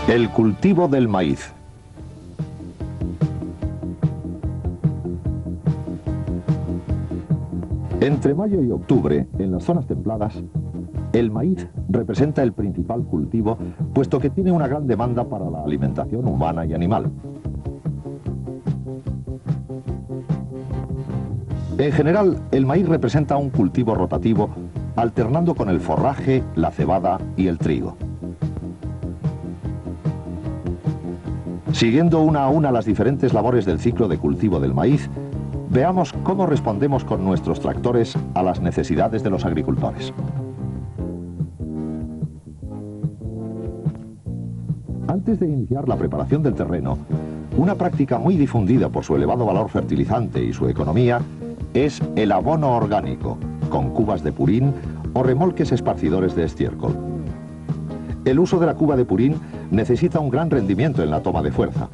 El cultivo del maíz. Entre mayo y octubre, en las zonas templadas, el maíz representa el principal cultivo, puesto que tiene una gran demanda para la alimentación humana y animal. En general, el maíz representa un cultivo rotativo, alternando con el forraje, la cebada y el trigo. Siguiendo una a una las diferentes labores del ciclo de cultivo del maíz, veamos cómo respondemos con nuestros tractores a las necesidades de los agricultores. Antes de iniciar la preparación del terreno, una práctica muy difundida por su elevado valor fertilizante y su economía es el abono orgánico, con cubas de purín o remolques esparcidores de estiércol. El uso de la cuba de purín necesita un gran rendimiento en la toma de fuerza.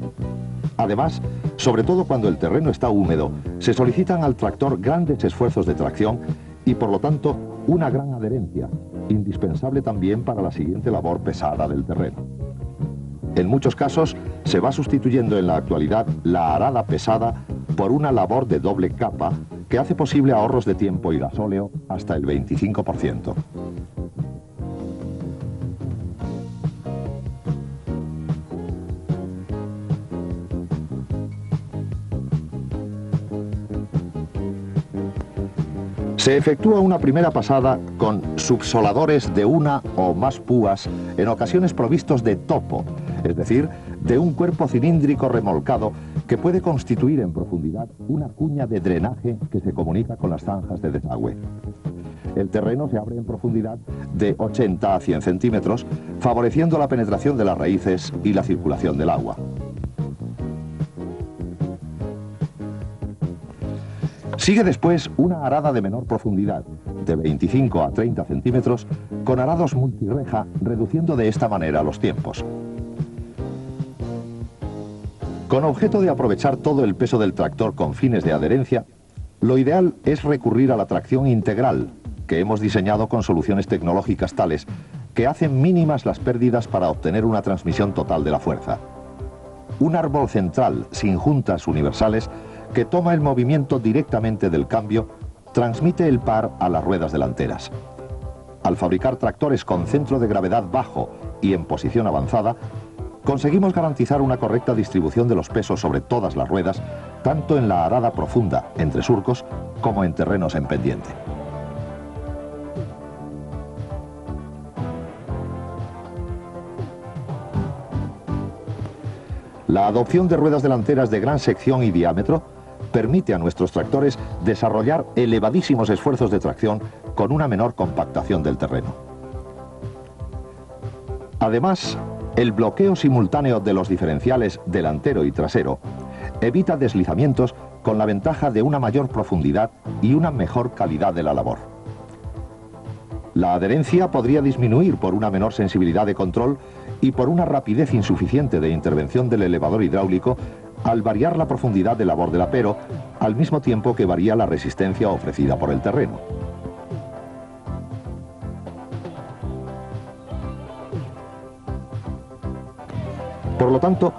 Además, sobre todo cuando el terreno está húmedo, se solicitan al tractor grandes esfuerzos de tracción y por lo tanto una gran adherencia, indispensable también para la siguiente labor pesada del terreno. En muchos casos se va sustituyendo en la actualidad la arada pesada por una labor de doble capa que hace posible ahorros de tiempo y gasóleo hasta el 25%. Se efectúa una primera pasada con subsoladores de una o más púas, en ocasiones provistos de topo, es decir, de un cuerpo cilíndrico remolcado que puede constituir en profundidad una cuña de drenaje que se comunica con las zanjas de desagüe. El terreno se abre en profundidad de 80 a 100 centímetros, favoreciendo la penetración de las raíces y la circulación del agua. Sigue después una arada de menor profundidad, de 25 a 30 centímetros, con arados multirreja, reduciendo de esta manera los tiempos. Con objeto de aprovechar todo el peso del tractor con fines de adherencia, lo ideal es recurrir a la tracción integral, que hemos diseñado con soluciones tecnológicas tales que hacen mínimas las pérdidas para obtener una transmisión total de la fuerza. Un árbol central sin juntas universales que toma el movimiento directamente del cambio, transmite el par a las ruedas delanteras. Al fabricar tractores con centro de gravedad bajo y en posición avanzada, conseguimos garantizar una correcta distribución de los pesos sobre todas las ruedas, tanto en la arada profunda, entre surcos, como en terrenos en pendiente. La adopción de ruedas delanteras de gran sección y diámetro permite a nuestros tractores desarrollar elevadísimos esfuerzos de tracción con una menor compactación del terreno. Además, el bloqueo simultáneo de los diferenciales delantero y trasero evita deslizamientos con la ventaja de una mayor profundidad y una mejor calidad de la labor. La adherencia podría disminuir por una menor sensibilidad de control y por una rapidez insuficiente de intervención del elevador hidráulico al variar la profundidad de labor del apero, al mismo tiempo que varía la resistencia ofrecida por el terreno. Por lo tanto,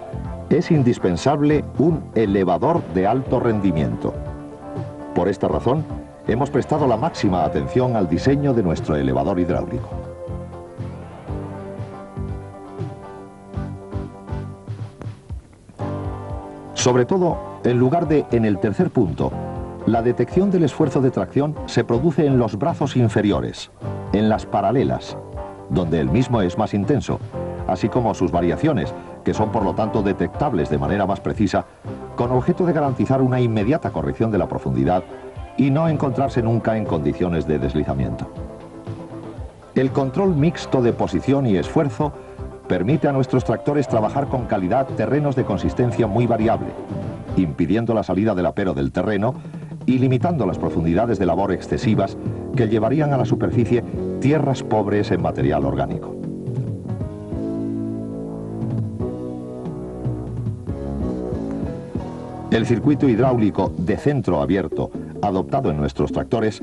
es indispensable un elevador de alto rendimiento. Por esta razón, hemos prestado la máxima atención al diseño de nuestro elevador hidráulico. Sobre todo, en lugar de en el tercer punto, la detección del esfuerzo de tracción se produce en los brazos inferiores, en las paralelas, donde el mismo es más intenso, así como sus variaciones, que son por lo tanto detectables de manera más precisa, con objeto de garantizar una inmediata corrección de la profundidad y no encontrarse nunca en condiciones de deslizamiento. El control mixto de posición y esfuerzo permite a nuestros tractores trabajar con calidad terrenos de consistencia muy variable, impidiendo la salida del apero del terreno y limitando las profundidades de labor excesivas que llevarían a la superficie tierras pobres en material orgánico. El circuito hidráulico de centro abierto, adoptado en nuestros tractores,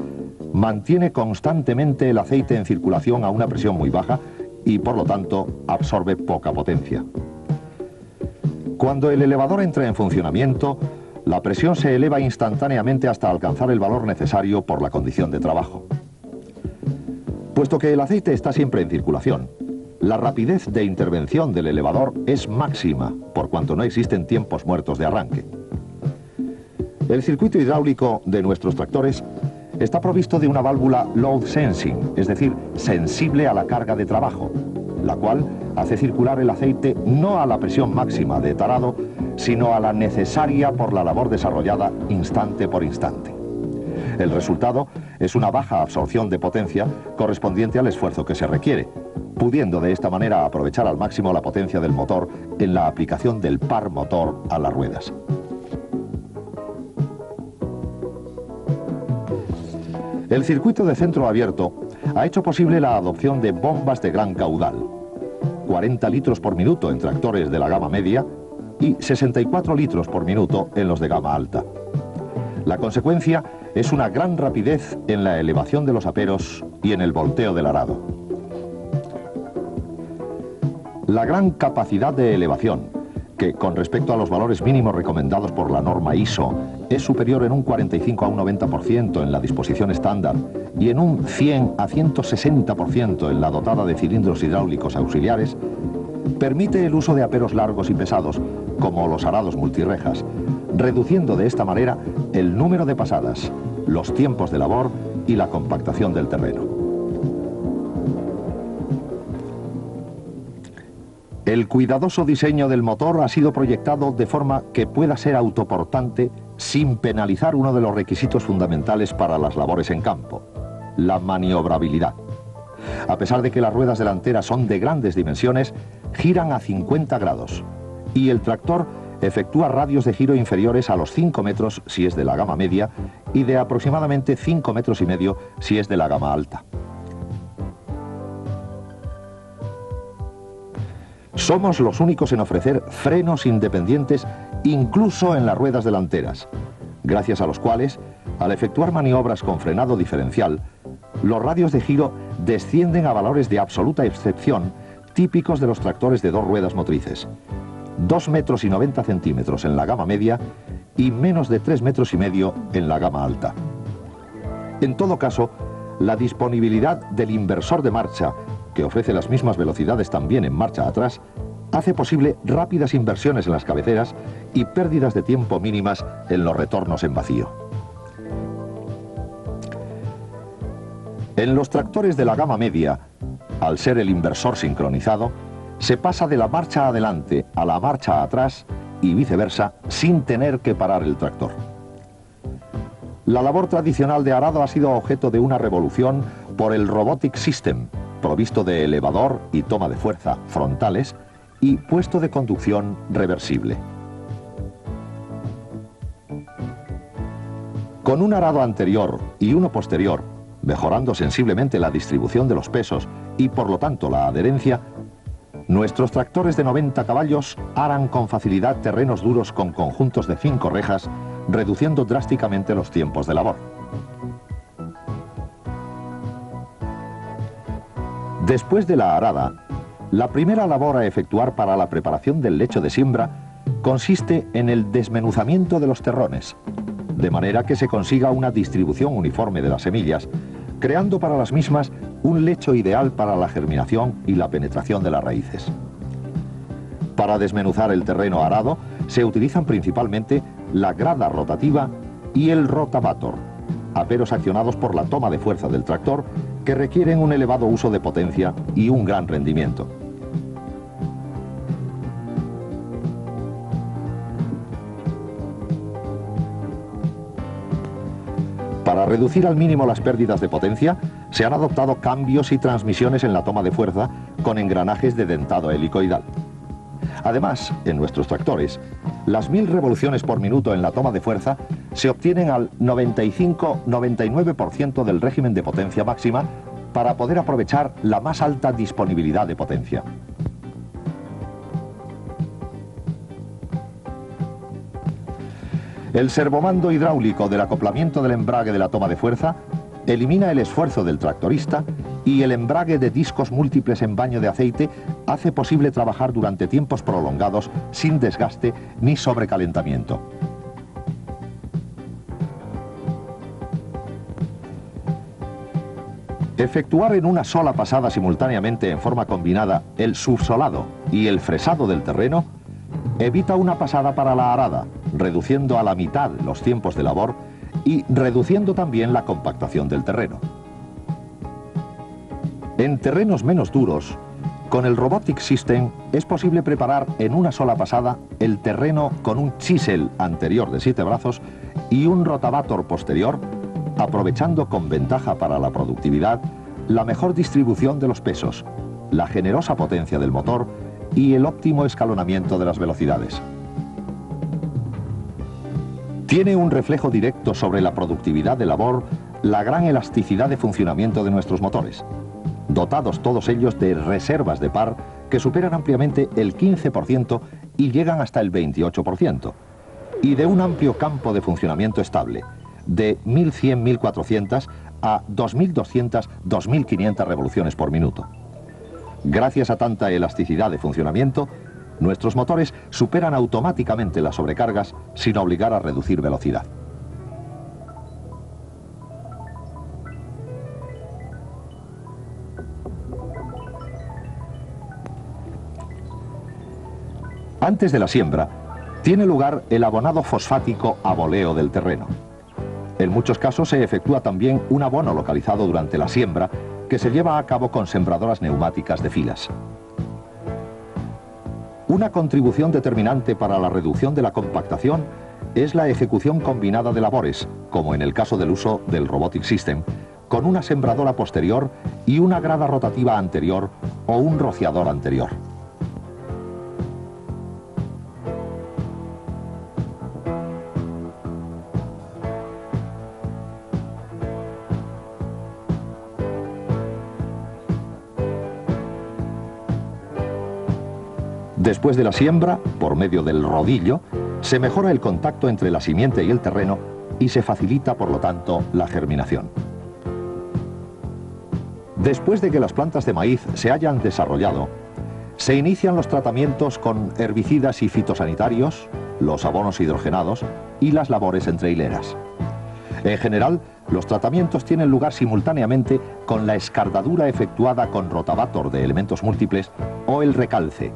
mantiene constantemente el aceite en circulación a una presión muy baja y por lo tanto absorbe poca potencia. Cuando el elevador entra en funcionamiento, la presión se eleva instantáneamente hasta alcanzar el valor necesario por la condición de trabajo. Puesto que el aceite está siempre en circulación, la rapidez de intervención del elevador es máxima, por cuanto no existen tiempos muertos de arranque. El circuito hidráulico de nuestros tractores está provisto de una válvula load sensing, es decir, sensible a la carga de trabajo, la cual hace circular el aceite no a la presión máxima de tarado, sino a la necesaria por la labor desarrollada instante por instante. El resultado es una baja absorción de potencia correspondiente al esfuerzo que se requiere, pudiendo de esta manera aprovechar al máximo la potencia del motor en la aplicación del par motor a las ruedas. El circuito de centro abierto ha hecho posible la adopción de bombas de gran caudal, 40 litros por minuto en tractores de la gama media y 64 litros por minuto en los de gama alta. La consecuencia es una gran rapidez en la elevación de los aperos y en el volteo del arado. La gran capacidad de elevación, que con respecto a los valores mínimos recomendados por la norma ISO es superior en un 45 a un 90% en la disposición estándar y en un 100 a 160% en la dotada de cilindros hidráulicos auxiliares, permite el uso de aperos largos y pesados, como los arados multirrejas, reduciendo de esta manera el número de pasadas, los tiempos de labor y la compactación del terreno. El cuidadoso diseño del motor ha sido proyectado de forma que pueda ser autoportante sin penalizar uno de los requisitos fundamentales para las labores en campo, la maniobrabilidad. A pesar de que las ruedas delanteras son de grandes dimensiones, giran a 50 grados y el tractor efectúa radios de giro inferiores a los 5 metros si es de la gama media y de aproximadamente 5 metros y medio si es de la gama alta. Somos los únicos en ofrecer frenos independientes incluso en las ruedas delanteras, gracias a los cuales, al efectuar maniobras con frenado diferencial, los radios de giro descienden a valores de absoluta excepción típicos de los tractores de dos ruedas motrices, 2 metros y 90 centímetros en la gama media y menos de 3 metros y medio en la gama alta. En todo caso, la disponibilidad del inversor de marcha, que ofrece las mismas velocidades también en marcha atrás, hace posible rápidas inversiones en las cabeceras y pérdidas de tiempo mínimas en los retornos en vacío. En los tractores de la gama media, al ser el inversor sincronizado, se pasa de la marcha adelante a la marcha atrás y viceversa sin tener que parar el tractor. La labor tradicional de arado ha sido objeto de una revolución por el Robotic System, provisto de elevador y toma de fuerza frontales y puesto de conducción reversible. Con un arado anterior y uno posterior, mejorando sensiblemente la distribución de los pesos y por lo tanto la adherencia, nuestros tractores de 90 caballos aran con facilidad terrenos duros con conjuntos de 5 rejas, reduciendo drásticamente los tiempos de labor. Después de la arada, la primera labor a efectuar para la preparación del lecho de siembra consiste en el desmenuzamiento de los terrones, de manera que se consiga una distribución uniforme de las semillas, creando para las mismas un lecho ideal para la germinación y la penetración de las raíces. Para desmenuzar el terreno arado se utilizan principalmente la grada rotativa y el rotavator, aperos accionados por la toma de fuerza del tractor que requieren un elevado uso de potencia y un gran rendimiento. Para reducir al mínimo las pérdidas de potencia, se han adoptado cambios y transmisiones en la toma de fuerza con engranajes de dentado helicoidal. Además, en nuestros tractores, las 1000 revoluciones por minuto en la toma de fuerza se obtienen al 95-99% del régimen de potencia máxima para poder aprovechar la más alta disponibilidad de potencia. El servomando hidráulico del acoplamiento del embrague de la toma de fuerza elimina el esfuerzo del tractorista y el embrague de discos múltiples en baño de aceite hace posible trabajar durante tiempos prolongados sin desgaste ni sobrecalentamiento. Efectuar en una sola pasada simultáneamente en forma combinada el subsolado y el fresado del terreno evita una pasada para la arada, reduciendo a la mitad los tiempos de labor y reduciendo también la compactación del terreno. En terrenos menos duros, con el Robotic System es posible preparar en una sola pasada el terreno con un chisel anterior de 7 brazos y un rotavator posterior, aprovechando con ventaja para la productividad la mejor distribución de los pesos, la generosa potencia del motor y el óptimo escalonamiento de las velocidades. Tiene un reflejo directo sobre la productividad de labor la gran elasticidad de funcionamiento de nuestros motores, dotados todos ellos de reservas de par que superan ampliamente el 15% y llegan hasta el 28%, y de un amplio campo de funcionamiento estable, de 1100-1400 a 2200-2500 revoluciones por minuto. Gracias a tanta elasticidad de funcionamiento, nuestros motores superan automáticamente las sobrecargas sin obligar a reducir velocidad. Antes de la siembra, tiene lugar el abonado fosfático a voleo del terreno. En muchos casos se efectúa también un abono localizado durante la siembra que se lleva a cabo con sembradoras neumáticas de filas. Una contribución determinante para la reducción de la compactación es la ejecución combinada de labores, como en el caso del uso del Robotic System, con una sembradora posterior y una grada rotativa anterior o un rociador anterior. Después de la siembra, por medio del rodillo, se mejora el contacto entre la simiente y el terreno y se facilita, por lo tanto, la germinación. Después de que las plantas de maíz se hayan desarrollado, se inician los tratamientos con herbicidas y fitosanitarios, los abonos hidrogenados y las labores entre hileras. En general, los tratamientos tienen lugar simultáneamente con la escardadura efectuada con rotavator de elementos múltiples o el recalce,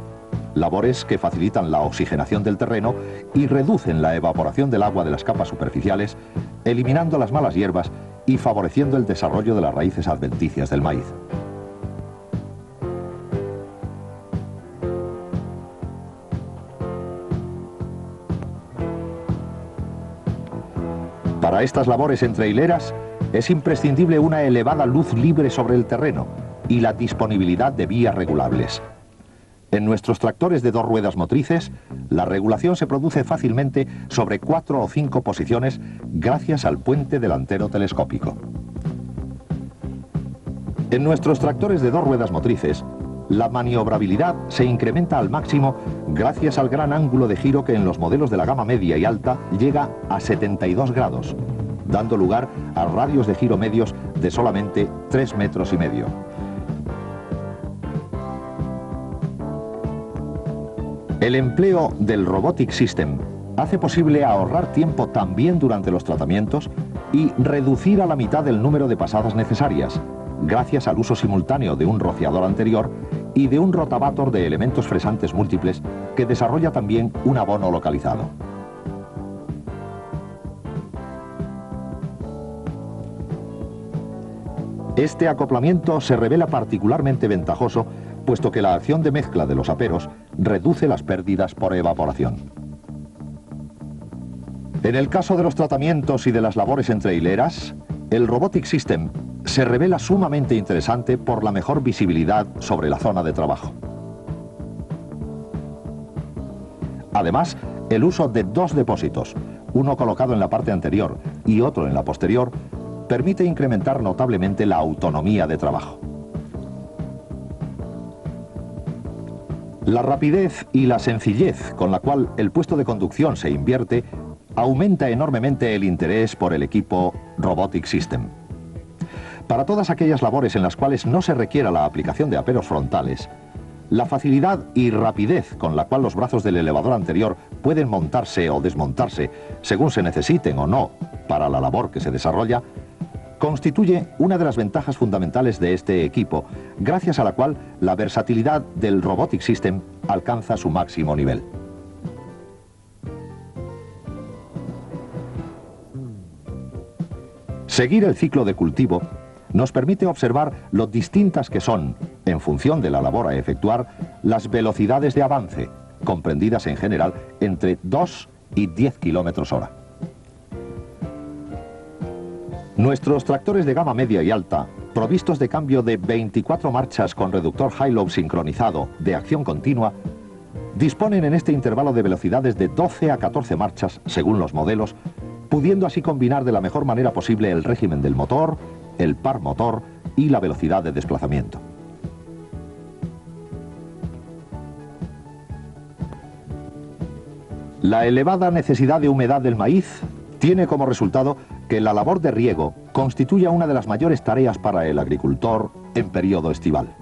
labores que facilitan la oxigenación del terreno y reducen la evaporación del agua de las capas superficiales, eliminando las malas hierbas y favoreciendo el desarrollo de las raíces adventicias del maíz. Para estas labores entre hileras es imprescindible una elevada luz libre sobre el terreno y la disponibilidad de vías regulables. En nuestros tractores de 2 ruedas motrices, la regulación se produce fácilmente sobre 4 o 5 posiciones gracias al puente delantero telescópico. En nuestros tractores de 2 ruedas motrices, la maniobrabilidad se incrementa al máximo gracias al gran ángulo de giro que en los modelos de la gama media y alta llega a 72 grados, dando lugar a radios de giro medios de solamente 3,5 metros. El empleo del Robotic System hace posible ahorrar tiempo también durante los tratamientos y reducir a la mitad el número de pasadas necesarias, gracias al uso simultáneo de un rociador anterior y de un rotavator de elementos fresantes múltiples que desarrolla también un abono localizado. Este acoplamiento se revela particularmente ventajoso, puesto que la acción de mezcla de los aperos reduce las pérdidas por evaporación. En el caso de los tratamientos y de las labores entre hileras, el Robotic System se revela sumamente interesante por la mejor visibilidad sobre la zona de trabajo. Además, el uso de 2 depósitos, uno colocado en la parte anterior y otro en la posterior, permite incrementar notablemente la autonomía de trabajo. La rapidez y la sencillez con la cual el puesto de conducción se invierte aumenta enormemente el interés por el equipo Robotic System. Para todas aquellas labores en las cuales no se requiera la aplicación de aperos frontales, la facilidad y rapidez con la cual los brazos del elevador anterior pueden montarse o desmontarse según se necesiten o no para la labor que se desarrolla, constituye una de las ventajas fundamentales de este equipo, gracias a la cual la versatilidad del Robotic System alcanza su máximo nivel. Seguir el ciclo de cultivo nos permite observar lo distintas que son, en función de la labor a efectuar, las velocidades de avance, comprendidas en general entre 2 y 10 km/h. Nuestros tractores de gama media y alta, provistos de cambio de 24 marchas con reductor high-low sincronizado de acción continua, disponen en este intervalo de velocidades de 12 a 14 marchas según los modelos, pudiendo así combinar de la mejor manera posible el régimen del motor, el par motor y la velocidad de desplazamiento. La elevada necesidad de humedad del maíz tiene como resultado que la labor de riego constituya una de las mayores tareas para el agricultor en periodo estival.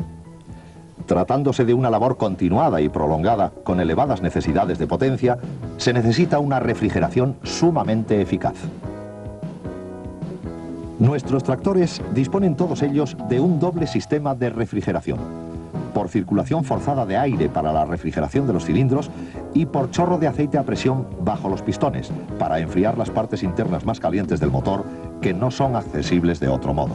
Tratándose de una labor continuada y prolongada con elevadas necesidades de potencia, se necesita una refrigeración sumamente eficaz. Nuestros tractores disponen todos ellos de un doble sistema de refrigeración, por circulación forzada de aire para la refrigeración de los cilindros y por chorro de aceite a presión bajo los pistones para enfriar las partes internas más calientes del motor que no son accesibles de otro modo.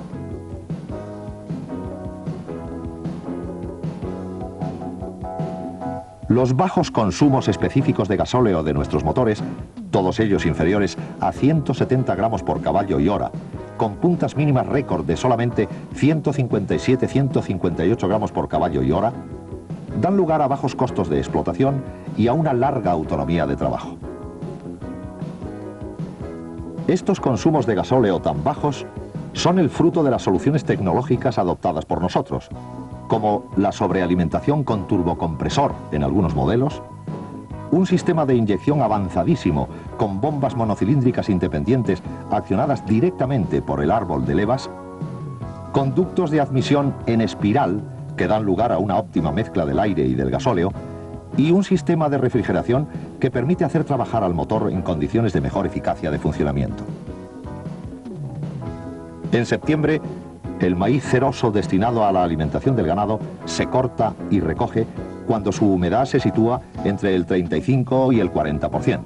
Los bajos consumos específicos de gasóleo de nuestros motores, todos ellos inferiores a 170 gramos por caballo y hora, con puntas mínimas récord de solamente 157-158 gramos por caballo y hora, dan lugar a bajos costos de explotación y a una larga autonomía de trabajo. Estos consumos de gasóleo tan bajos son el fruto de las soluciones tecnológicas adoptadas por nosotros, como la sobrealimentación con turbocompresor en algunos modelos, un sistema de inyección avanzadísimo con bombas monocilíndricas independientes accionadas directamente por el árbol de levas, conductos de admisión en espiral que dan lugar a una óptima mezcla del aire y del gasóleo, y un sistema de refrigeración que permite hacer trabajar al motor en condiciones de mejor eficacia de funcionamiento. En septiembre, el maíz ceroso destinado a la alimentación del ganado se corta y recoge cuando su humedad se sitúa entre el 35 y el 40%.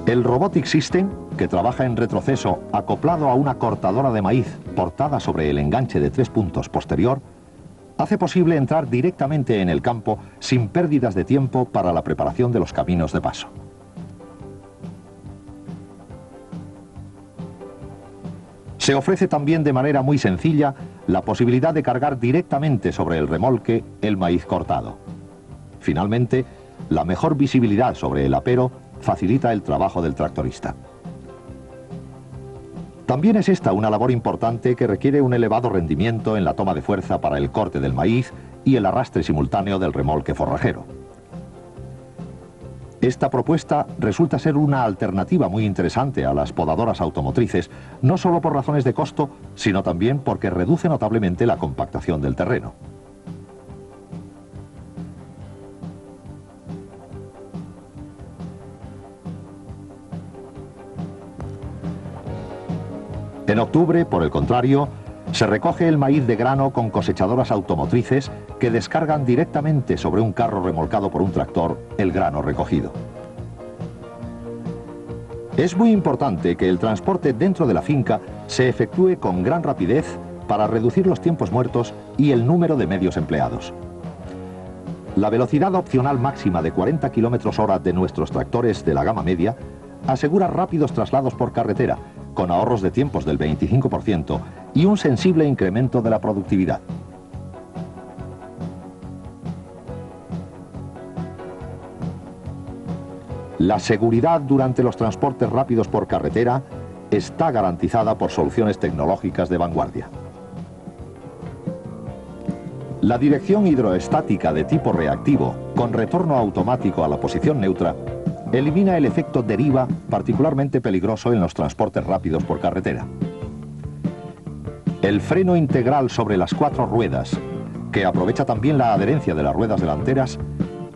El Robotic System, que trabaja en retroceso acoplado a una cortadora de maíz portada sobre el enganche de 3 puntos posterior, hace posible entrar directamente en el campo sin pérdidas de tiempo para la preparación de los caminos de paso. Se ofrece también de manera muy sencilla la posibilidad de cargar directamente sobre el remolque el maíz cortado. Finalmente, la mejor visibilidad sobre el apero facilita el trabajo del tractorista. También es esta una labor importante que requiere un elevado rendimiento en la toma de fuerza para el corte del maíz y el arrastre simultáneo del remolque forrajero. Esta propuesta resulta ser una alternativa muy interesante a las podadoras automotrices, no solo por razones de costo, sino también porque reduce notablemente la compactación del terreno. En octubre, por el contrario, se recoge el maíz de grano con cosechadoras automotrices que descargan directamente sobre un carro remolcado por un tractor el grano recogido. Es muy importante que el transporte dentro de la finca se efectúe con gran rapidez para reducir los tiempos muertos y el número de medios empleados. La velocidad opcional máxima de 40 km/h de nuestros tractores de la gama media asegura rápidos traslados por carretera, con ahorros de tiempos del 25% y un sensible incremento de la productividad. La seguridad durante los transportes rápidos por carretera está garantizada por soluciones tecnológicas de vanguardia. La dirección hidroestática de tipo reactivo, con retorno automático a la posición neutra, elimina el efecto deriva particularmente peligroso en los transportes rápidos por carretera. El freno integral sobre las 4 ruedas, que aprovecha también la adherencia de las ruedas delanteras,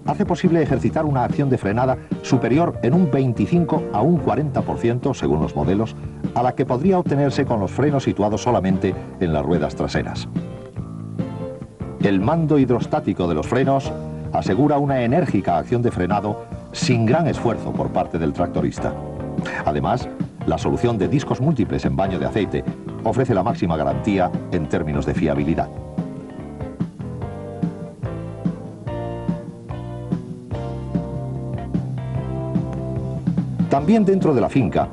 hace posible ejercitar una acción de frenada superior en un 25 a un 40%, según los modelos, a la que podría obtenerse con los frenos situados solamente en las ruedas traseras. El mando hidrostático de los frenos asegura una enérgica acción de frenado sin gran esfuerzo por parte del tractorista. Además, la solución de discos múltiples en baño de aceite ofrece la máxima garantía en términos de fiabilidad. También dentro de la finca,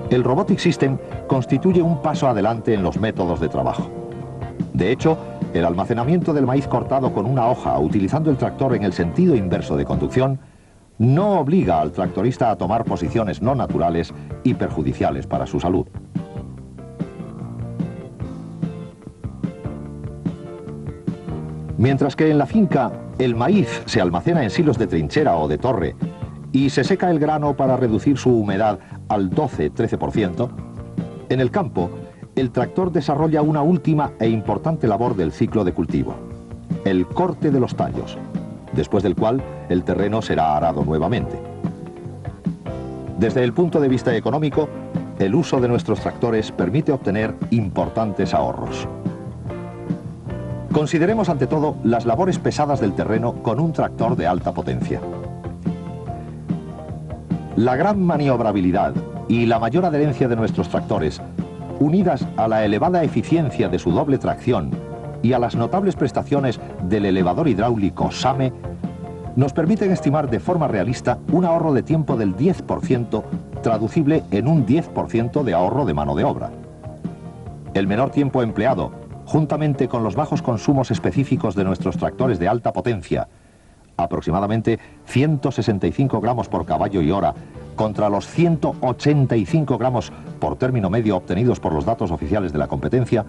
el Robotic System constituye un paso adelante en los métodos de trabajo. De hecho, el almacenamiento del maíz cortado con una hoja utilizando el tractor en el sentido inverso de conducción no obliga al tractorista a tomar posiciones no naturales y perjudiciales para su salud. Mientras que en la finca el maíz se almacena en silos de trinchera o de torre y se seca el grano para reducir su humedad al 12-13%, en el campo el tractor desarrolla una última e importante labor del ciclo de cultivo: el corte de los tallos, después del cual el terreno será arado nuevamente. Desde el punto de vista económico, el uso de nuestros tractores permite obtener importantes ahorros. Consideremos ante todo las labores pesadas del terreno con un tractor de alta potencia. La gran maniobrabilidad y la mayor adherencia de nuestros tractores, unidas a la elevada eficiencia de su doble tracción y a las notables prestaciones del elevador hidráulico SAME, nos permiten estimar de forma realista un ahorro de tiempo del 10%, traducible en un 10% de ahorro de mano de obra. El menor tiempo empleado, juntamente con los bajos consumos específicos de nuestros tractores de alta potencia, aproximadamente 165 gramos por caballo y hora, contra los 185 gramos por término medio obtenidos por los datos oficiales de la competencia,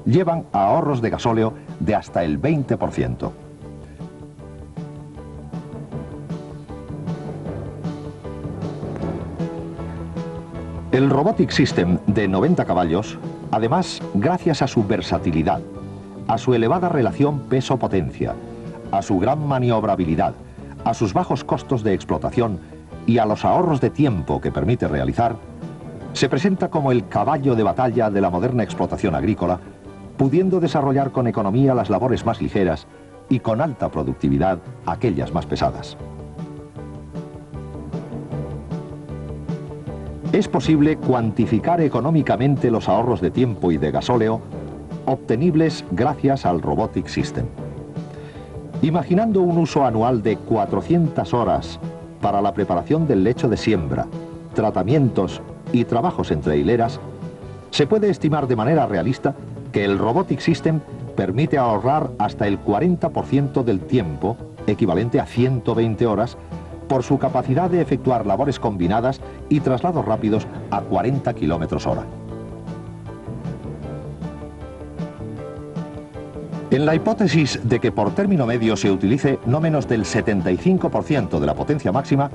llevan a ahorros de gasóleo de hasta el 20%. El Robotic System de 90 caballos, además, gracias a su versatilidad, a su elevada relación peso-potencia, a su gran maniobrabilidad, a sus bajos costos de explotación y a los ahorros de tiempo que permite realizar, se presenta como el caballo de batalla de la moderna explotación agrícola, pudiendo desarrollar con economía las labores más ligeras y con alta productividad aquellas más pesadas. Es posible cuantificar económicamente los ahorros de tiempo y de gasóleo obtenibles gracias al Robotic System. Imaginando un uso anual de 400 horas para la preparación del lecho de siembra, tratamientos y trabajos entre hileras, se puede estimar de manera realista que el Robotic System permite ahorrar hasta el 40% del tiempo, equivalente a 120 horas, por su capacidad de efectuar labores combinadas y traslados rápidos a 40 km/h. En la hipótesis de que por término medio se utilice no menos del 75% de la potencia máxima,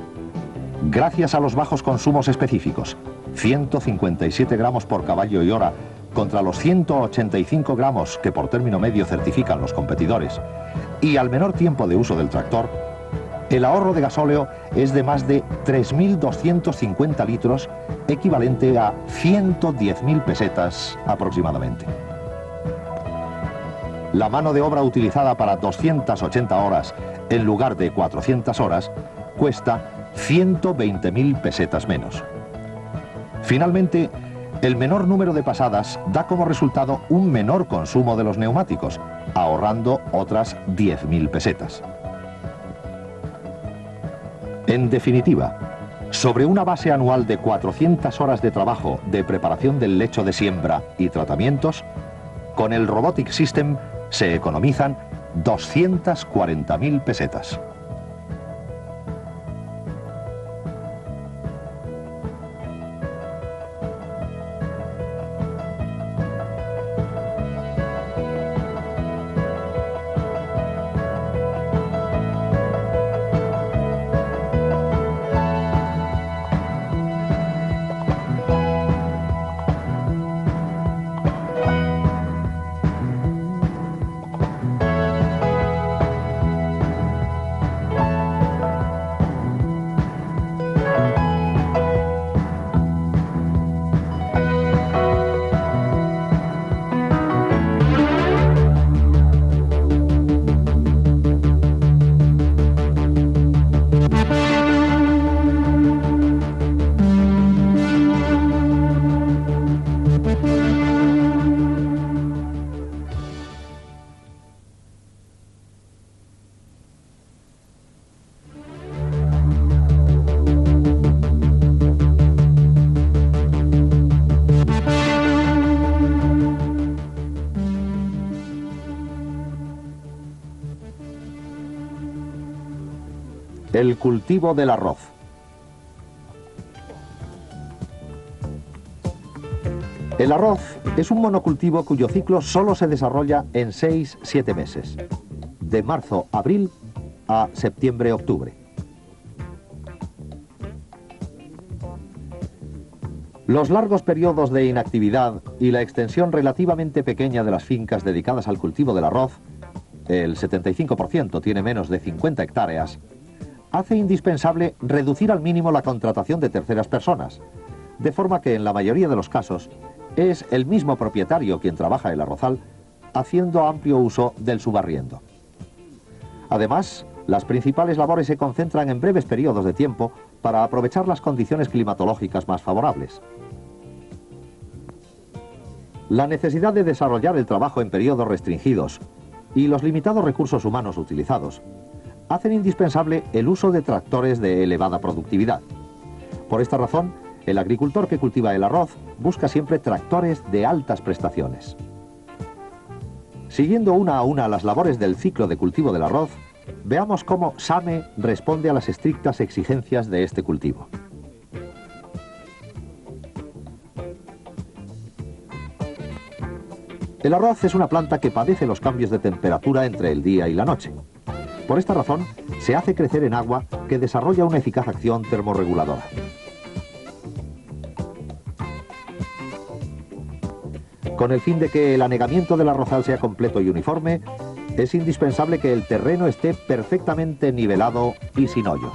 gracias a los bajos consumos específicos, 157 gramos por caballo y hora contra los 185 gramos que por término medio certifican los competidores, y al menor tiempo de uso del tractor, el ahorro de gasóleo es de más de 3.250 litros, equivalente a 110.000 pesetas aproximadamente. La mano de obra utilizada para 280 horas en lugar de 400 horas cuesta 120.000 pesetas menos. Finalmente, el menor número de pasadas da como resultado un menor consumo de los neumáticos, ahorrando otras 10.000 pesetas. En definitiva, sobre una base anual de 400 horas de trabajo de preparación del lecho de siembra y tratamientos, con el Robotic System se economizan 240.000 pesetas. El cultivo del arroz. El arroz es un monocultivo cuyo ciclo solo se desarrolla en 6-7 meses, de marzo-abril a septiembre-octubre. Los largos periodos de inactividad y la extensión relativamente pequeña de las fincas dedicadas al cultivo del arroz, el 75% tiene menos de 50 hectáreas, hace indispensable reducir al mínimo la contratación de terceras personas, de forma que en la mayoría de los casos es el mismo propietario quien trabaja el arrozal, haciendo amplio uso del subarriendo. Además, las principales labores se concentran en breves periodos de tiempo para aprovechar las condiciones climatológicas más favorables. La necesidad de desarrollar el trabajo en periodos restringidos y los limitados recursos humanos utilizados hacen indispensable el uso de tractores de elevada productividad. Por esta razón, el agricultor que cultiva el arroz busca siempre tractores de altas prestaciones. Siguiendo una a una las labores del ciclo de cultivo del arroz, veamos cómo SAME responde a las estrictas exigencias de este cultivo. El arroz es una planta que padece los cambios de temperatura entre el día y la noche. Por esta razón, se hace crecer en agua que desarrolla una eficaz acción termorreguladora. Con el fin de que el anegamiento del arrozal sea completo y uniforme, es indispensable que el terreno esté perfectamente nivelado y sin hoyos.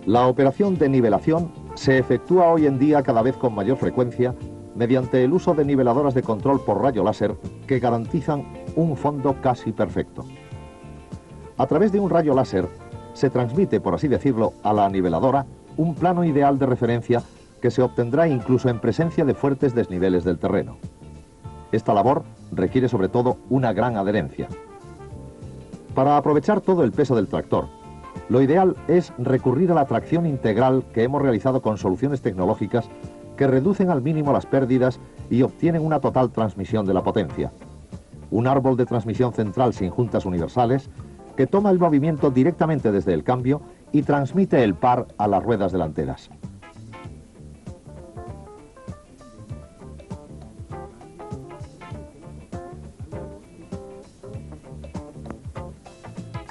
La operación de nivelación se efectúa hoy en día cada vez con mayor frecuencia mediante el uso de niveladoras de control por rayo láser que garantizan un fondo casi perfecto. A través de un rayo láser se transmite, por así decirlo, a la niveladora un plano ideal de referencia que se obtendrá incluso en presencia de fuertes desniveles del terreno. Esta labor requiere sobre todo una gran adherencia. Para aprovechar todo el peso del tractor, lo ideal es recurrir a la tracción integral que hemos realizado con soluciones tecnológicas que reducen al mínimo las pérdidas y obtienen una total transmisión de la potencia. Un árbol de transmisión central sin juntas universales que toma el movimiento directamente desde el cambio y transmite el par a las ruedas delanteras.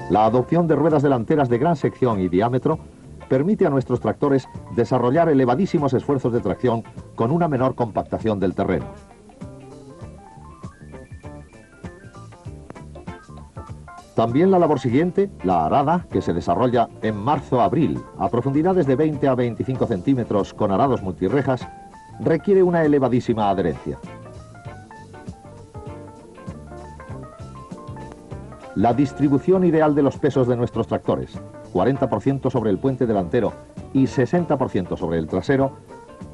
La adopción de ruedas delanteras de gran sección y diámetro permite a nuestros tractores desarrollar elevadísimos esfuerzos de tracción con una menor compactación del terreno. También la labor siguiente, la arada, que se desarrolla en marzo-abril a profundidades de 20 a 25 centímetros con arados multirrejas, requiere una elevadísima adherencia. La distribución ideal de los pesos de nuestros tractores, 40% sobre el puente delantero y 60% sobre el trasero,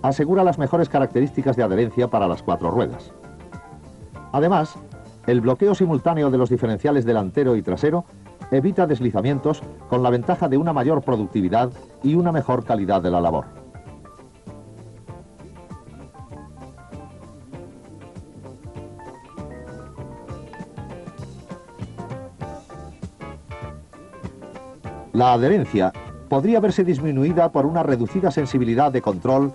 asegura las mejores características de adherencia para las 4 ruedas. Además, el bloqueo simultáneo de los diferenciales delantero y trasero evita deslizamientos con la ventaja de una mayor productividad y una mejor calidad de la labor. La adherencia podría verse disminuida por una reducida sensibilidad de control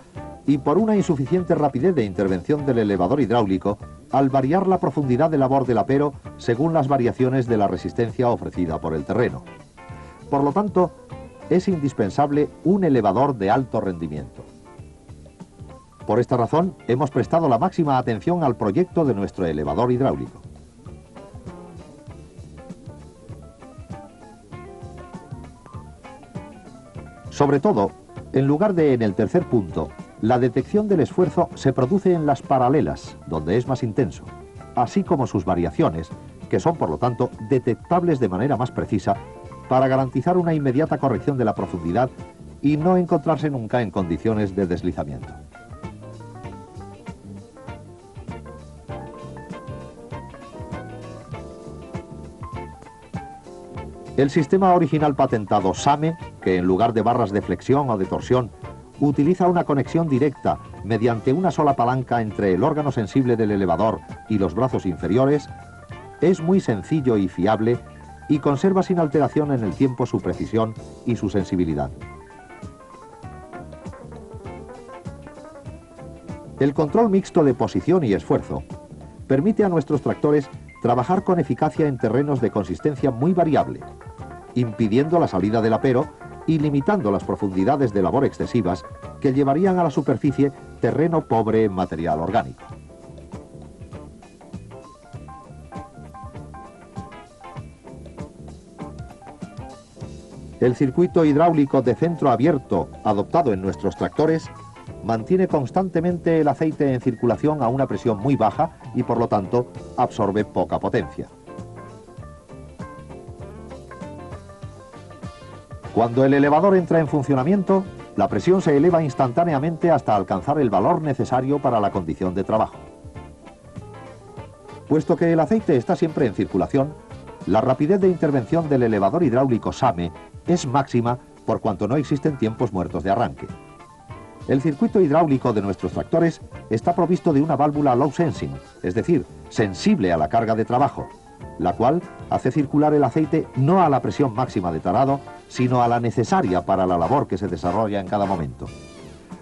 y por una insuficiente rapidez de intervención del elevador hidráulico al variar la profundidad de labor del apero según las variaciones de la resistencia ofrecida por el terreno. Por lo tanto, es indispensable un elevador de alto rendimiento. Por esta razón, hemos prestado la máxima atención al proyecto de nuestro elevador hidráulico. Sobre todo, en lugar de en el tercer punto, la detección del esfuerzo se produce en las paralelas, donde es más intenso, así como sus variaciones, que son por lo tanto detectables de manera más precisa para garantizar una inmediata corrección de la profundidad y no encontrarse nunca en condiciones de deslizamiento. El sistema original patentado SAME, que en lugar de barras de flexión o de torsión, utiliza una conexión directa mediante una sola palanca entre el órgano sensible del elevador y los brazos inferiores, es muy sencillo y fiable y conserva sin alteración en el tiempo su precisión y su sensibilidad. El control mixto de posición y esfuerzo permite a nuestros tractores trabajar con eficacia en terrenos de consistencia muy variable, impidiendo la salida del apero y limitando las profundidades de labor excesivas que llevarían a la superficie terreno pobre en material orgánico. El circuito hidráulico de centro abierto adoptado en nuestros tractores mantiene constantemente el aceite en circulación a una presión muy baja y por lo tanto absorbe poca potencia. Cuando el elevador entra en funcionamiento, la presión se eleva instantáneamente hasta alcanzar el valor necesario para la condición de trabajo. Puesto que el aceite está siempre en circulación, la rapidez de intervención del elevador hidráulico SAME es máxima por cuanto no existen tiempos muertos de arranque. El circuito hidráulico de nuestros tractores está provisto de una válvula low sensing, es decir, sensible a la carga de trabajo, la cual hace circular el aceite no a la presión máxima de tarado, sino a la necesaria para la labor que se desarrolla en cada momento.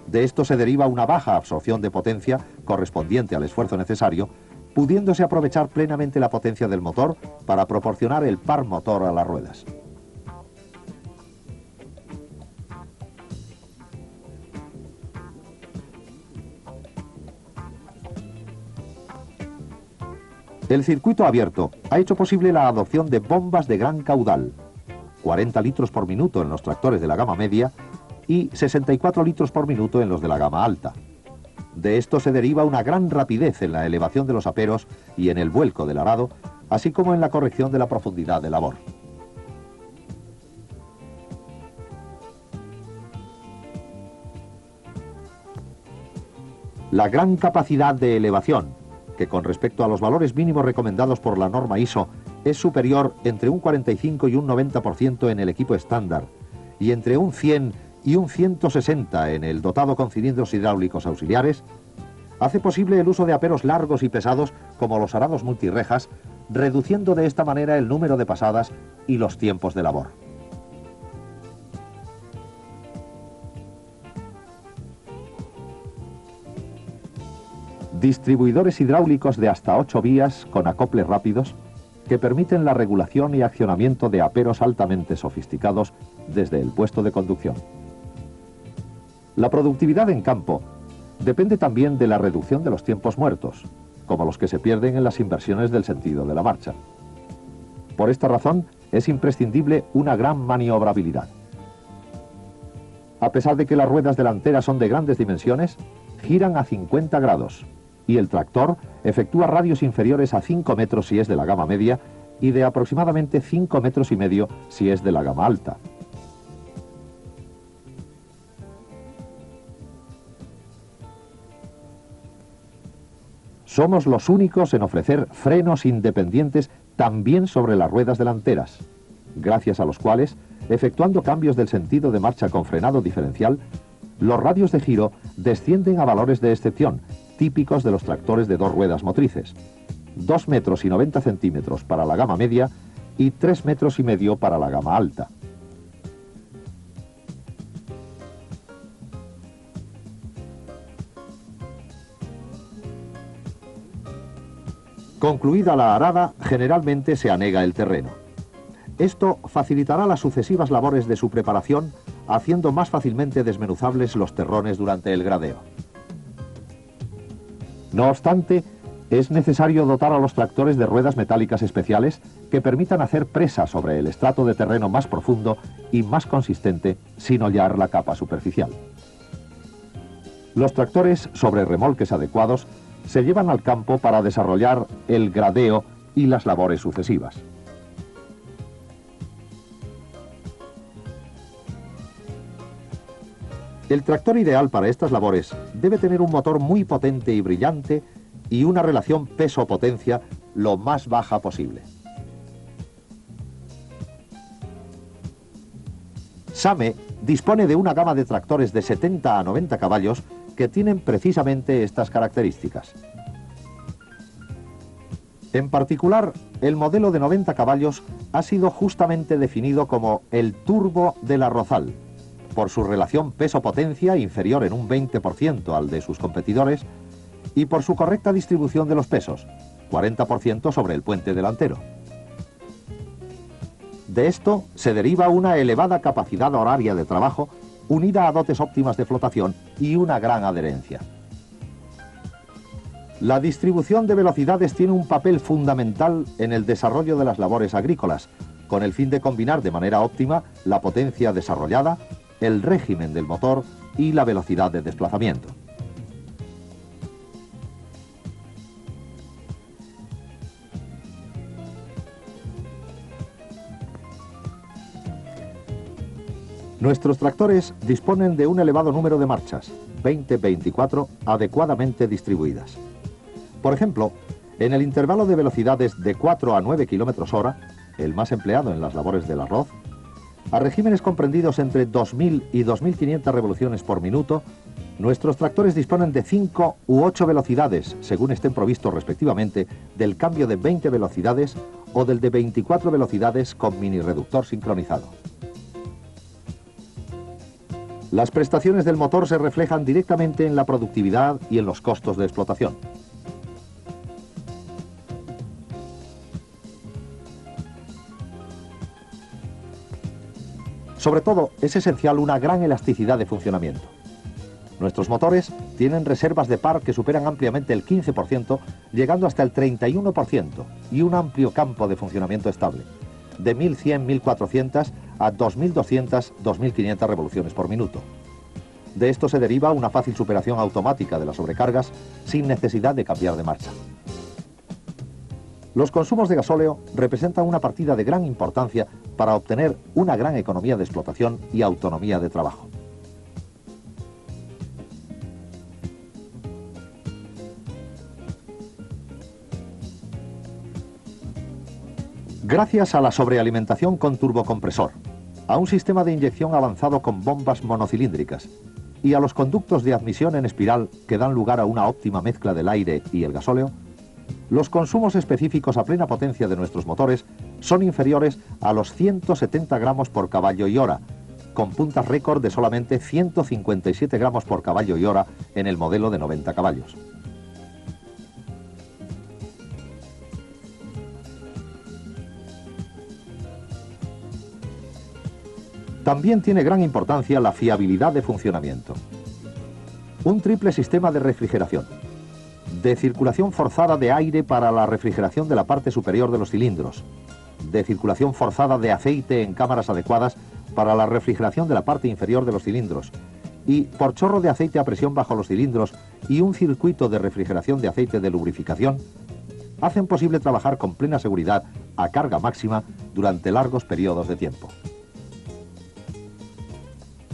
De esto se deriva una baja absorción de potencia correspondiente al esfuerzo necesario, pudiéndose aprovechar plenamente la potencia del motor para proporcionar el par motor a las ruedas. El circuito abierto ha hecho posible la adopción de bombas de gran caudal, 40 litros por minuto en los tractores de la gama media y 64 litros por minuto en los de la gama alta. De esto se deriva una gran rapidez en la elevación de los aperos y en el vuelco del arado, así como en la corrección de la profundidad de labor. La gran capacidad de elevación, que con respecto a los valores mínimos recomendados por la norma ISO es superior entre un 45 y un 90% en el equipo estándar y entre un 100 y un 160 en el dotado con cilindros hidráulicos auxiliares, hace posible el uso de aperos largos y pesados como los arados multirrejas, reduciendo de esta manera el número de pasadas y los tiempos de labor. Distribuidores hidráulicos de hasta 8 vías con acoples rápidos que permiten la regulación y accionamiento de aperos altamente sofisticados desde el puesto de conducción. La productividad en campo depende también de la reducción de los tiempos muertos, como los que se pierden en las inversiones del sentido de la marcha. Por esta razón, es imprescindible una gran maniobrabilidad. A pesar de que las ruedas delanteras son de grandes dimensiones, giran a 50 grados y el tractor efectúa radios inferiores a 5 metros si es de la gama media y de aproximadamente 5 metros y medio si es de la gama alta. Somos los únicos en ofrecer frenos independientes también sobre las ruedas delanteras, gracias a los cuales, efectuando cambios del sentido de marcha con frenado diferencial, los radios de giro descienden a valores de excepción, típicos de los tractores de 2 ruedas motrices, 2 metros y 90 centímetros para la gama media y 3 metros y medio para la gama alta. Concluida la arada, generalmente se anega el terreno. Esto facilitará las sucesivas labores de su preparación, haciendo más fácilmente desmenuzables los terrones durante el gradeo. No obstante, es necesario dotar a los tractores de ruedas metálicas especiales que permitan hacer presa sobre el estrato de terreno más profundo y más consistente sin hollar la capa superficial. Los tractores sobre remolques adecuados se llevan al campo para desarrollar el gradeo y las labores sucesivas. El tractor ideal para estas labores debe tener un motor muy potente y brillante y una relación peso-potencia lo más baja posible. SAME dispone de una gama de tractores de 70 a 90 caballos que tienen precisamente estas características. En particular, el modelo de 90 caballos ha sido justamente definido como el turbo del arrozal, por su relación peso-potencia inferior en un 20% al de sus competidores y por su correcta distribución de los pesos, 40% sobre el puente delantero. De esto se deriva una elevada capacidad horaria de trabajo unida a dotes óptimas de flotación y una gran adherencia. La distribución de velocidades tiene un papel fundamental en el desarrollo de las labores agrícolas, con el fin de combinar de manera óptima la potencia desarrollada, el régimen del motor y la velocidad de desplazamiento. Nuestros tractores disponen de un elevado número de marchas, 20-24, adecuadamente distribuidas. Por ejemplo, en el intervalo de velocidades de 4 a 9 km/h, el más empleado en las labores del arroz, a regímenes comprendidos entre 2.000 y 2.500 revoluciones por minuto, nuestros tractores disponen de 5 u 8 velocidades, según estén provistos respectivamente del cambio de 20 velocidades o del de 24 velocidades con mini reductor sincronizado. Las prestaciones del motor se reflejan directamente en la productividad y en los costos de explotación. Sobre todo, es esencial una gran elasticidad de funcionamiento. Nuestros motores tienen reservas de par que superan ampliamente el 15%, llegando hasta el 31%, y un amplio campo de funcionamiento estable, de 1.100-1.400 a 2.200-2.500 revoluciones por minuto. De esto se deriva una fácil superación automática de las sobrecargas sin necesidad de cambiar de marcha. Los consumos de gasóleo representan una partida de gran importancia para obtener una gran economía de explotación y autonomía de trabajo. Gracias a la sobrealimentación con turbocompresor, a un sistema de inyección avanzado con bombas monocilíndricas y a los conductos de admisión en espiral que dan lugar a una óptima mezcla del aire y el gasóleo, los consumos específicos a plena potencia de nuestros motores son inferiores a los 170 gramos por caballo y hora, con puntas récord de solamente 157 gramos por caballo y hora en el modelo de 90 caballos. También tiene gran importancia la fiabilidad de funcionamiento. Un triple sistema de refrigeración, de circulación forzada de aire para la refrigeración de la parte superior de los cilindros, de circulación forzada de aceite en cámaras adecuadas para la refrigeración de la parte inferior de los cilindros, y por chorro de aceite a presión bajo los cilindros y un circuito de refrigeración de aceite de lubrificación, hacen posible trabajar con plena seguridad a carga máxima durante largos periodos de tiempo.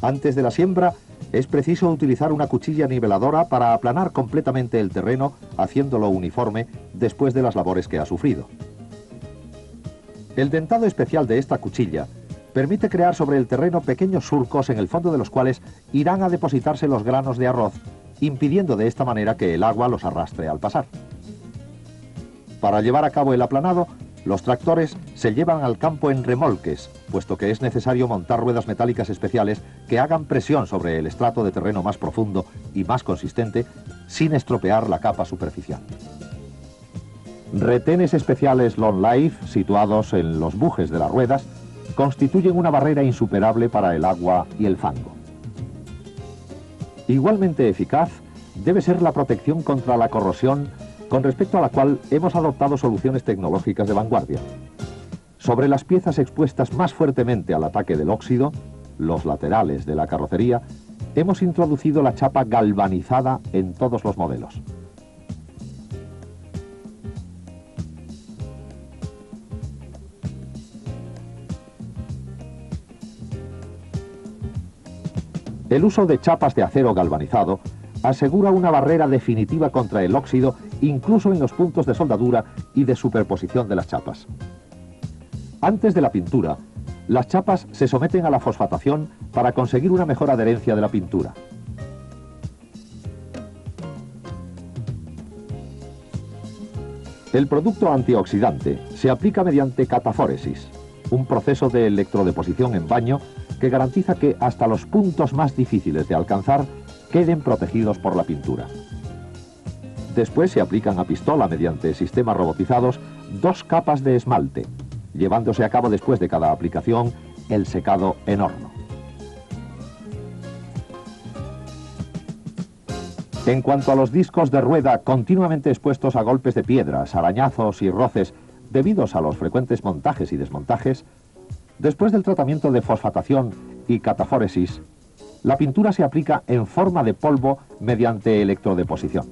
Antes de la siembra, es preciso utilizar una cuchilla niveladora para aplanar completamente el terreno, haciéndolo uniforme después de las labores que ha sufrido. El dentado especial de esta cuchilla permite crear sobre el terreno pequeños surcos en el fondo de los cuales irán a depositarse los granos de arroz, impidiendo de esta manera que el agua los arrastre al pasar. Para llevar a cabo el aplanado, los tractores se llevan al campo en remolques, puesto que es necesario montar ruedas metálicas especiales que hagan presión sobre el estrato de terreno más profundo y más consistente, sin estropear la capa superficial. Retenes especiales Long Life, situados en los bujes de las ruedas, constituyen una barrera insuperable para el agua y el fango. Igualmente eficaz debe ser la protección contra la corrosión, con respecto a la cual hemos adoptado soluciones tecnológicas de vanguardia. Sobre las piezas expuestas más fuertemente al ataque del óxido, los laterales de la carrocería, hemos introducido la chapa galvanizada en todos los modelos. El uso de chapas de acero galvanizado asegura una barrera definitiva contra el óxido, incluso en los puntos de soldadura y de superposición de las chapas. Antes de la pintura, las chapas se someten a la fosfatación para conseguir una mejor adherencia de la pintura. El producto antioxidante se aplica mediante catafóresis, un proceso de electrodeposición en baño que garantiza que hasta los puntos más difíciles de alcanzar queden protegidos por la pintura. Después se aplican a pistola mediante sistemas robotizados 2 capas de esmalte, llevándose a cabo después de cada aplicación el secado en horno. En cuanto a los discos de rueda continuamente expuestos a golpes de piedras, arañazos y roces debidos a los frecuentes montajes y desmontajes, después del tratamiento de fosfatación y catafóresis, la pintura se aplica en forma de polvo mediante electrodeposición.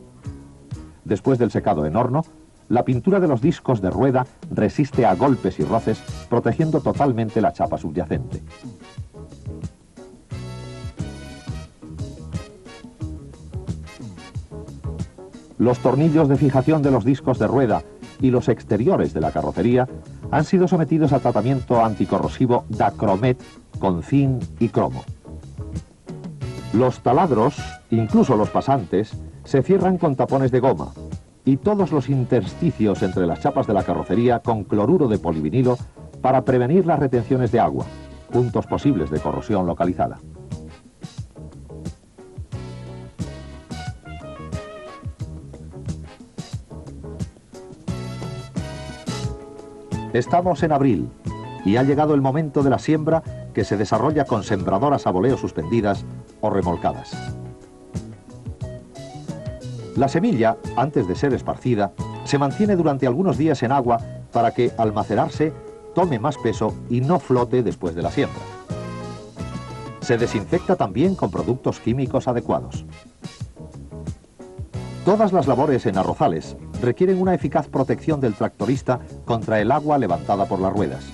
Después del secado en horno, la pintura de los discos de rueda resiste a golpes y roces, protegiendo totalmente la chapa subyacente. Los tornillos de fijación de los discos de rueda y los exteriores de la carrocería han sido sometidos a tratamiento anticorrosivo Dacromet con zinc y cromo. Los taladros, incluso los pasantes, se cierran con tapones de goma y todos los intersticios entre las chapas de la carrocería con cloruro de polivinilo para prevenir las retenciones de agua, puntos posibles de corrosión localizada. Estamos en abril y ha llegado el momento de la siembra, que se desarrolla con sembradoras a voleo suspendidas o remolcadas. La semilla, antes de ser esparcida, se mantiene durante algunos días en agua para que, al macerarse, tome más peso y no flote después de la siembra. Se desinfecta también con productos químicos adecuados. Todas las labores en arrozales requieren una eficaz protección del tractorista contra el agua levantada por las ruedas.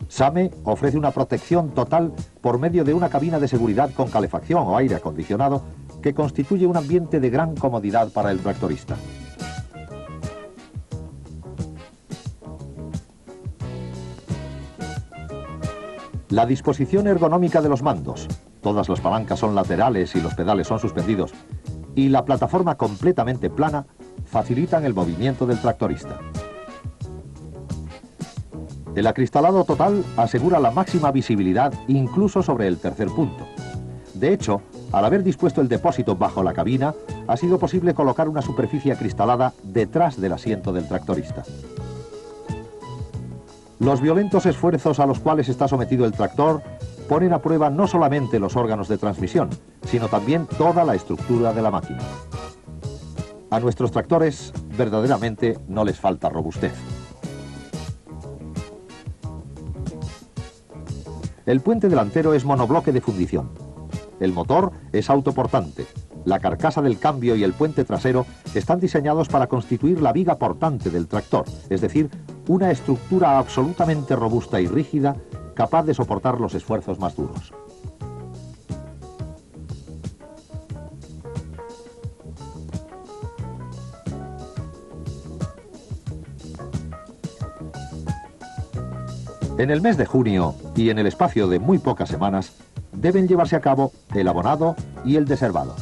SAME ofrece una protección total por medio de una cabina de seguridad con calefacción o aire acondicionado que constituye un ambiente de gran comodidad para el tractorista. La disposición ergonómica de los mandos, todas las palancas son laterales y los pedales son suspendidos, y la plataforma completamente plana facilitan el movimiento del tractorista. El acristalado total asegura la máxima visibilidad incluso sobre el tercer punto. De hecho, al haber dispuesto el depósito bajo la cabina, ha sido posible colocar una superficie acristalada detrás del asiento del tractorista. Los violentos esfuerzos a los cuales está sometido el tractor ponen a prueba no solamente los órganos de transmisión, sino también toda la estructura de la máquina. A nuestros tractores verdaderamente no les falta robustez. El puente delantero es monobloque de fundición. El motor es autoportante. La carcasa del cambio y el puente trasero están diseñados para constituir la viga portante del tractor, es decir, una estructura absolutamente robusta y rígida, capaz de soportar los esfuerzos más duros. En el mes de junio y en el espacio de muy pocas semanas deben llevarse a cabo el abonado y el deservado.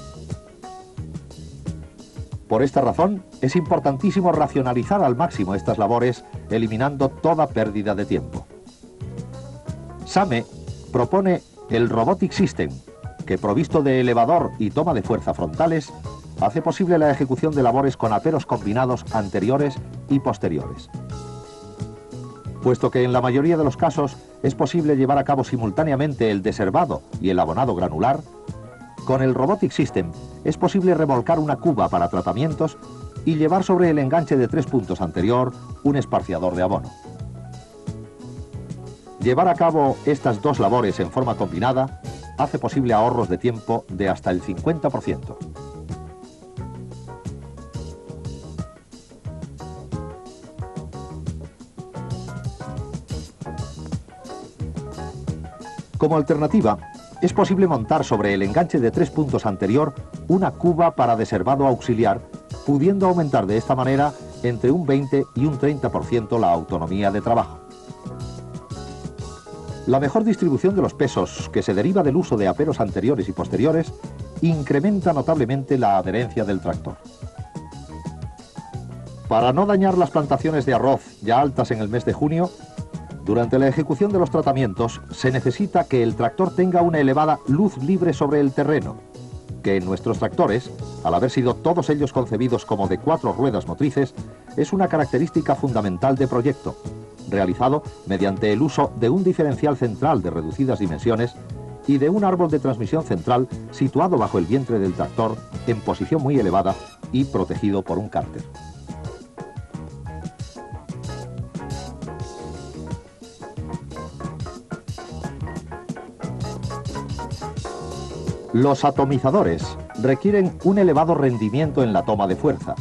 Por esta razón es importantísimo racionalizar al máximo estas labores, eliminando toda pérdida de tiempo. SAME propone el Robotic System, que provisto de elevador y toma de fuerza frontales, hace posible la ejecución de labores con aperos combinados anteriores y posteriores. Puesto que en la mayoría de los casos es posible llevar a cabo simultáneamente el deservado y el abonado granular, con el Robotic System es posible remolcar una cuba para tratamientos y llevar sobre el enganche de 3 puntos anterior un esparciador de abono. Llevar a cabo estas dos labores en forma combinada hace posible ahorros de tiempo de hasta el 50%. Como alternativa, es posible montar sobre el enganche de 3 puntos anterior una cuba para deservado auxiliar, pudiendo aumentar de esta manera entre un 20 y un 30% la autonomía de trabajo. La mejor distribución de los pesos, que se deriva del uso de aperos anteriores y posteriores, incrementa notablemente la adherencia del tractor. Para no dañar las plantaciones de arroz ya altas en el mes de junio, durante la ejecución de los tratamientos se necesita que el tractor tenga una elevada luz libre sobre el terreno, que en nuestros tractores, al haber sido todos ellos concebidos como de 4 ruedas motrices, es una característica fundamental de proyecto, realizado mediante el uso de un diferencial central de reducidas dimensiones y de un árbol de transmisión central situado bajo el vientre del tractor en posición muy elevada y protegido por un cárter. Los atomizadores requieren un elevado rendimiento en la toma de fuerza,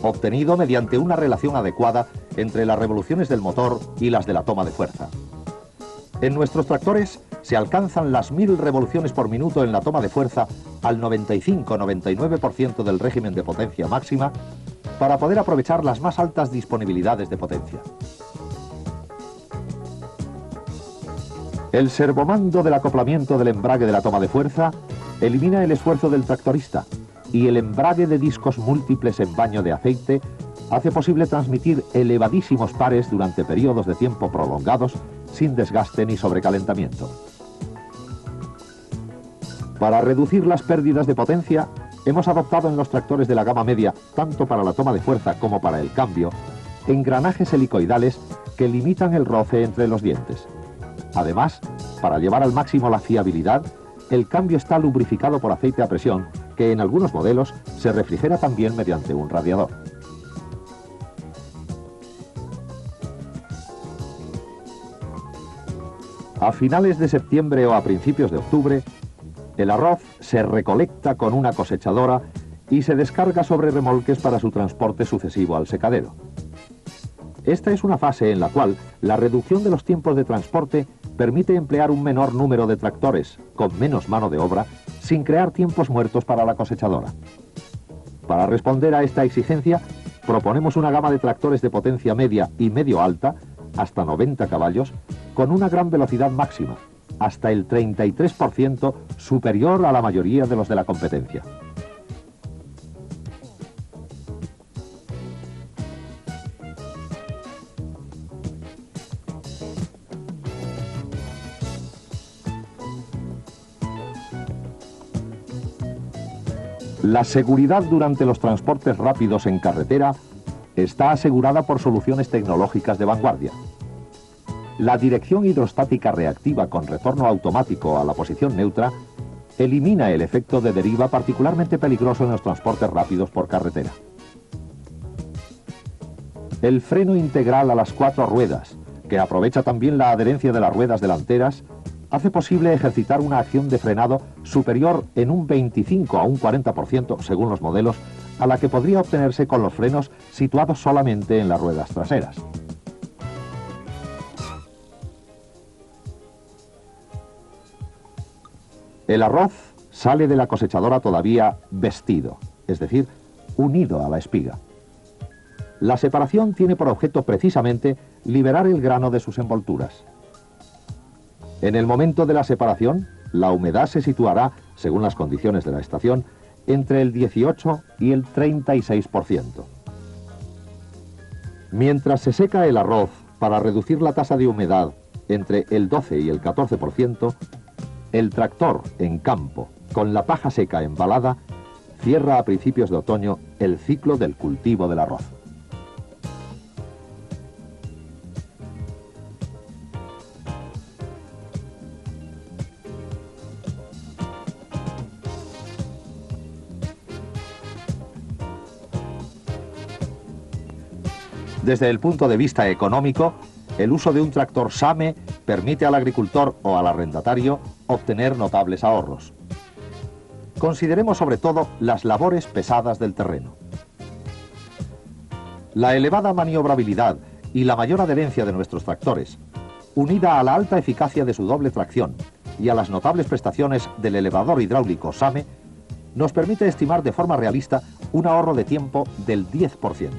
obtenido mediante una relación adecuada entre las revoluciones del motor y las de la toma de fuerza. En nuestros tractores se alcanzan las 1000 revoluciones por minuto en la toma de fuerza al 95-99% del régimen de potencia máxima para poder aprovechar las más altas disponibilidades de potencia. El servomando del acoplamiento del embrague de la toma de fuerza elimina el esfuerzo del tractorista y el embrague de discos múltiples en baño de aceite hace posible transmitir elevadísimos pares durante periodos de tiempo prolongados sin desgaste ni sobrecalentamiento. Para reducir las pérdidas de potencia, hemos adoptado en los tractores de la gama media, tanto para la toma de fuerza como para el cambio, engranajes helicoidales que limitan el roce entre los dientes. Además, para llevar al máximo la fiabilidad, el cambio está lubrificado por aceite a presión, que en algunos modelos se refrigera también mediante un radiador. A finales de septiembre o a principios de octubre, el arroz se recolecta con una cosechadora y se descarga sobre remolques para su transporte sucesivo al secadero. Esta es una fase en la cual la reducción de los tiempos de transporte permite emplear un menor número de tractores, con menos mano de obra, sin crear tiempos muertos para la cosechadora. Para responder a esta exigencia, proponemos una gama de tractores de potencia media y medio alta, hasta 90 caballos, con una gran velocidad máxima, hasta el 33% superior a la mayoría de los de la competencia. La seguridad durante los transportes rápidos en carretera está asegurada por soluciones tecnológicas de vanguardia. La dirección hidrostática reactiva con retorno automático a la posición neutra elimina el efecto de deriva particularmente peligroso en los transportes rápidos por carretera. El freno integral a las 4 ruedas, que aprovecha también la adherencia de las ruedas delanteras, hace posible ejercitar una acción de frenado superior en un 25 a un 40%, según los modelos, a la que podría obtenerse con los frenos situados solamente en las ruedas traseras. El arroz sale de la cosechadora todavía vestido, es decir, unido a la espiga. La separación tiene por objeto precisamente liberar el grano de sus envolturas. En el momento de la separación, la humedad se situará, según las condiciones de la estación, entre el 18 y el 36%. Mientras se seca el arroz para reducir la tasa de humedad entre el 12 y el 14%, el tractor en campo, con la paja seca embalada, cierra a principios de otoño el ciclo del cultivo del arroz. Desde el punto de vista económico, el uso de un tractor SAME permite al agricultor o al arrendatario obtener notables ahorros. Consideremos sobre todo las labores pesadas del terreno. La elevada maniobrabilidad y la mayor adherencia de nuestros tractores, unida a la alta eficacia de su doble tracción y a las notables prestaciones del elevador hidráulico SAME, nos permite estimar de forma realista un ahorro de tiempo del 10%.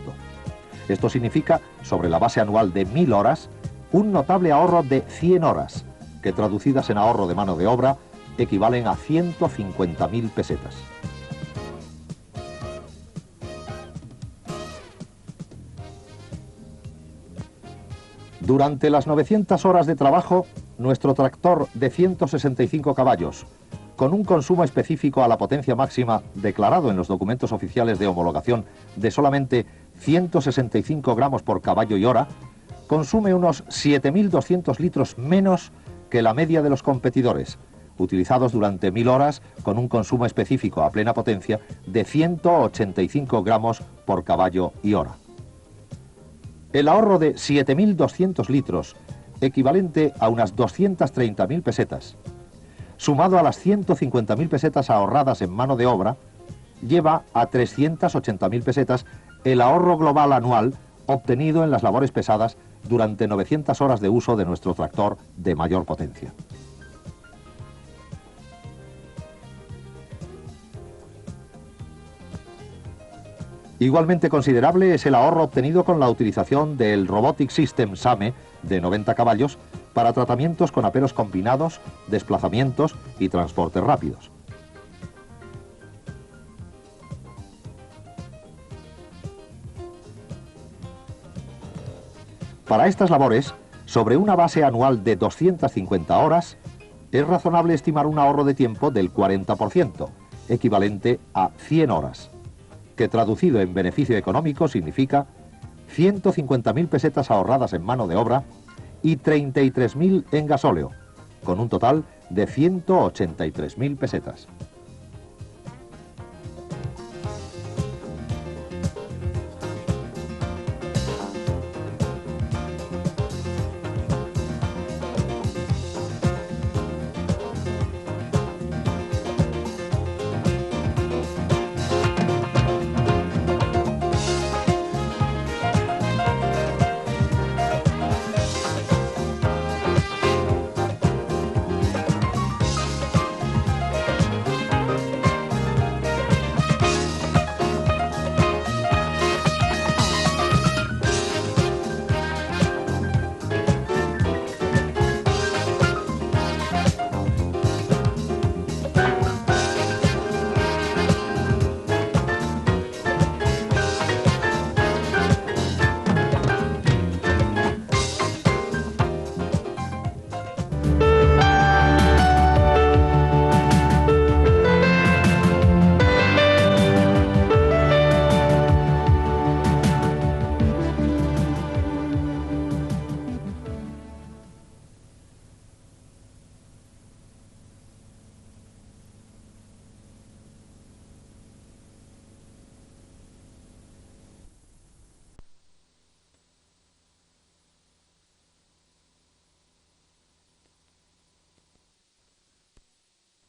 Esto significa, sobre la base anual de 1000 horas, un notable ahorro de 100 horas, que traducidas en ahorro de mano de obra, equivalen a 150.000 pesetas. Durante las 900 horas de trabajo, nuestro tractor de 165 caballos, con un consumo específico a la potencia máxima declarado en los documentos oficiales de homologación de solamente 165 gramos por caballo y hora, consume unos 7.200 litros menos que la media de los competidores, utilizados durante 1000 horas con un consumo específico a plena potencia de 185 gramos por caballo y hora. El ahorro de 7.200 litros, equivalente a unas 230.000 pesetas, sumado a las 150.000 pesetas ahorradas en mano de obra, lleva a 380.000 pesetas el ahorro global anual obtenido en las labores pesadas durante 900 horas de uso de nuestro tractor de mayor potencia. Igualmente considerable es el ahorro obtenido con la utilización del Robotic System SAME de 90 caballos para tratamientos con aperos combinados, desplazamientos y transportes rápidos. Para estas labores, sobre una base anual de 250 horas, es razonable estimar un ahorro de tiempo del 40%, equivalente a 100 horas, que traducido en beneficio económico significa 150.000 pesetas ahorradas en mano de obra y 33.000 en gasóleo, con un total de 183.000 pesetas.